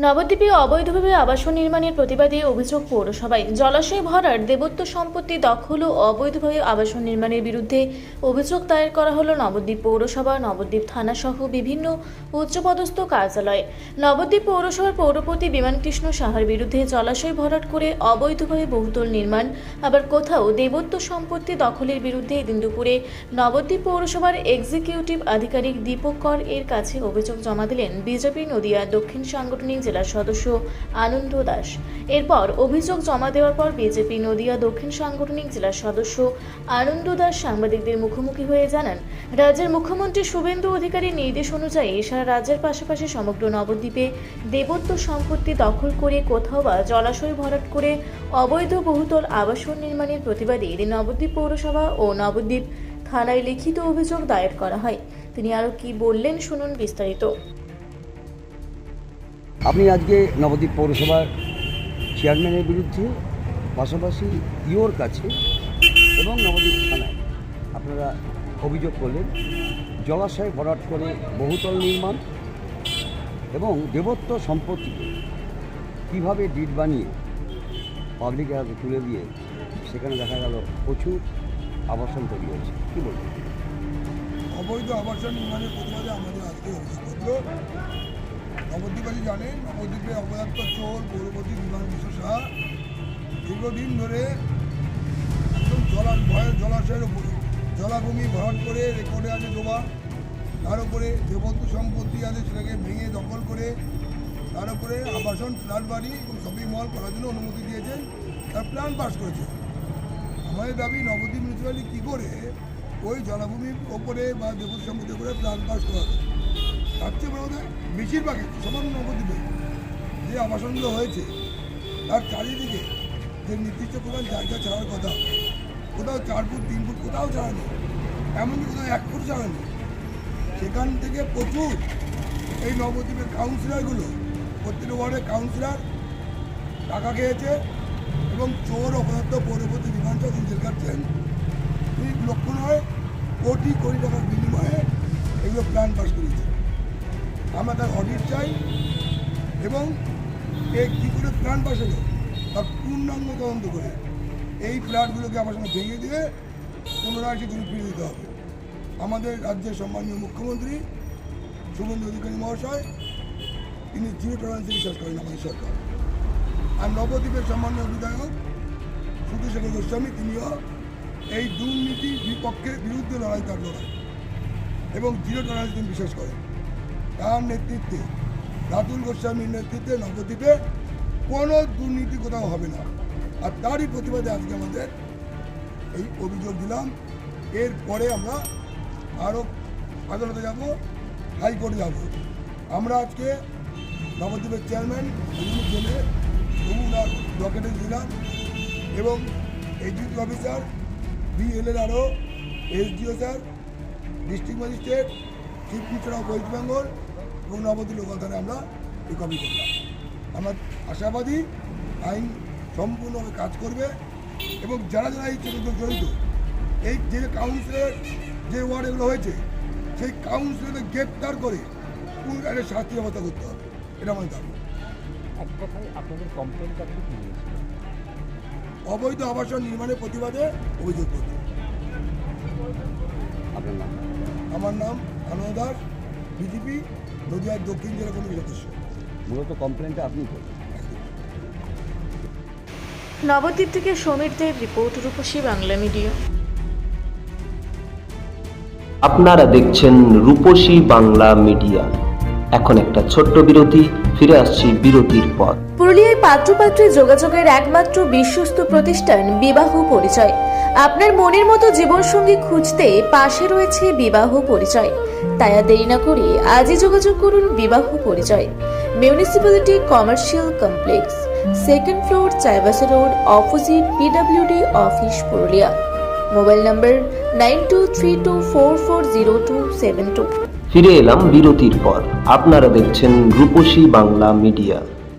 নবদ্বীপে অবৈধভাবে আবাসন নির্মাণের প্রতিবাদে অভিযোগ পৌরসভায়। জলাশয় ভরাট, দেবত্ব সম্পত্তি দখল ও অবৈধভাবে আবাসন নির্মাণের বিরুদ্ধে অভিযোগ দায়ের করা হলো নবদ্বীপ পৌরসভা, নবদ্বীপ থানা সহ বিভিন্ন উচ্চপদস্থ কার্যালয়ে। নবদ্বীপ পৌরসভার পৌরপতি বিমানকৃষ্ণ সাহার বিরুদ্ধে জলাশয় ভরাট করে অবৈধভাবে বহুতল নির্মাণ, আবার কোথাও দেবত্ব সম্পত্তি দখলের বিরুদ্ধে এদিন দুপুরে নবদ্বীপ পৌরসভার এক্সিকিউটিভ আধিকারিক দীপক কর এর কাছে অভিযোগ জমা দিলেন বিজেপি নদিয়া দক্ষিণ সাংগঠনিক জেলার সদস্য আনন্দ দাস। এরপর অভিযোগ জমা দেওয়ার পর বিজেপি নদিয়া দক্ষিণ সাংগঠনিক জেলার সদস্য আনন্দ দাস সাংবাদিকদের মুখোমুখি হয়ে জানান, রাজ্যের মুখ্যমন্ত্রী শুভেন্দু অধিকারীর নির্দেশ অনুযায়ী সারা রাজ্যের পাশাপাশি সমগ্র নবদ্বীপে দেবত্ব সম্পত্তি দখল করে কোথাও বা জলাশয় ভরাট করে অবৈধ বহুতল আবাসন নির্মাণের প্রতিবাদে এদিন নবদ্বীপ পৌরসভা ও নবদ্বীপ থানায় লিখিত অভিযোগ দায়ের করা হয়। তিনি আরও কি বললেন শুনুন বিস্তারিত। আপনি আজকে নবদ্বীপ পৌরসভার চেয়ারম্যানের বিরুদ্ধে, পাশাপাশি ইওর কাছে এবং নবদ্বীপ থানায় আপনারা অভিযোগ করলেন জলাশয় ভরাট করে বহুতল নির্মাণ এবং দেবত্ব সম্পত্তিকে কীভাবে ডিড বানিয়ে পাবলিকের হাতে তুলে দিয়ে সেখানে দেখা গেল প্রচুর আবাসন তৈরি হয়েছে। কী বলবেন? অবৈধ আবাসন নির্মাণের প্রতিবাদে আমাদের আজকে অভিযোগপত্র। নবদ্বীপবাসী জানেন, নবদ্বীপে অপদার্থ চোর পৌরপতি বিমানকৃষ্ণ সাহা দীর্ঘদিন ধরে একদম জলাশয়ের উপরে জলাভূমি ভরাট করে রেকর্ডে আছে ডোবা, তার উপরে দেবত্ব সম্পত্তি আছে সেটাকে ভেঙে দখল করে তার উপরে আবাসন ফ্ল্যাট বাড়ি এবং শপিং মল করার জন্য অনুমতি দিয়েছেন, তার প্ল্যান পাস করেছে। আমাদের দাবি নবদ্বীপ মিউনিসিপ্যালিটি কী করে ওই জলাভূমির ওপরে বা দেবত্ব সম্পত্তির উপরে প্ল্যান পাস করা হবে। তার চেয়ে বড় বেশিরভাগই সমগ্র নবদ্বীপে যে আবাসনগুলো হয়েছে তার চারিদিকে যে নির্দিষ্ট প্রকার জায়গা ছাড়ার কথা, কোথাও 4 ফুট 3 ফুট কোথাও ছাড়া নেই, এমনকি কোথাও 1 ফুট ছাড়া নেই। সেখান থেকে প্রচুর এই নবদ্বীপের কাউন্সিলরগুলো, প্রত্যেক ওয়ার্ডের কাউন্সিলর টাকা খেয়েছে এবং চোর অপদার্থ পৌরপতি বিমানটা তিনি জেল কাটছেন। তিনি লক্ষ নয় কোটি কোটি টাকার বিনিময়ে এগুলো প্ল্যান পাস করেছে। আমরা তার অডিট চাই এবং এই কী করে প্ল্যান পাস হলো তার পূর্ণাঙ্গ তদন্ত করে এই ফ্ল্যাটগুলোকে আমার সঙ্গে ভেঙে দিয়ে পুনরায় সেগুলো ফিরে দিতে হবে। আমাদের রাজ্যের সম্মানীয় মুখ্যমন্ত্রী শুভেন্দু অধিকারী মহাশয় তিনি জিরো টলারেন্সে বিশ্বাস করেন আমাদের সরকার। আর নবদ্বীপের সম্মানীয় বিধায়ক সুধীরশেখর গোস্বামী তিনিও এই দুর্নীতির বিরুদ্ধে লড়াই, তার লড়াই এবং জিরো টলারেন্স তিনি বিশ্বাস করেন। তার নেতৃত্বে, রাতুল গোস্বামীর নেতৃত্বে নবদ্বীপে কোনো দুর্নীতি কোথাও হবে না। আর তারই প্রতিবাদে আজকে আমাদের এই অভিযোগ দিলাম। এরপরে আমরা আরও আদালতে যাব, হাইকোর্টে যাব। আমরা আজকে নবদ্বীপের চেয়ারম্যান জেলে ওনার ডকেটে দিলাম এবং এক্সিকিউটিভ অফিসার বিএলএর আরও SDO sir, district magistrate, chief minister of West Bengal এবং নবদ্বীপ লোকাল থানায় আমরা এই কপি করলাম। আমরা আশাবাদী আইন সম্পূর্ণভাবে কাজ করবে এবং যারা যারা এই চরিত্র জড়িত, এই যে কাউন্সিলের যে ওয়ার্ড এগুলো হয়েছে সেই কাউন্সিলরকে গ্রেপ্তার করে পুরো একটা শাস্তি ব্যবস্থা করতে হবে, এটা আমাদের দাবি। এক কথায় আপনাদের কমপ্লেনটা কি নিয়েছিল? অবৈধ আবাসন নির্মাণের প্রতিবাদে অভিযোগ করতে। আপনার নাম? আমার নাম আনন্দ দাস, বিজেপি নদিয়ার দক্ষিণ জেলা কমিটির সদস্য। মূলত কমপ্লেনটা আপনি করবেন। নবদ্বীপ থেকে সমীর দেব রিপোর্ট, রূপসী বাংলা মিডিয়া। আপনারা দেখছেন রূপসী বাংলা মিডিয়া। এখন একটা ছোট্ট বিরতি, ফিরে আসছি বিরতির পর। পুরুলিয়ায় পাত্রপাত্রী যোগাযোগের একমাত্র বিশ্বস্ত প্রতিষ্ঠান বিবাহ পরিচয়। আপনার মনের মতো জীবনসঙ্গী খুঁজতে পাশে রয়েছে বিবাহ পরিচয়। তাই আর দেরি না করে আজই যোগাযোগ করুন বিবাহ পরিচয়। Municipality commercial complex, 2nd floor, Chaibasa road, opposite PWD office, Purulia. Mobile নম্বর 9232440272। ফিরে এলাম বিরতির পর। আপনারা দেখছেন রূপসী বাংলা মিডিয়া।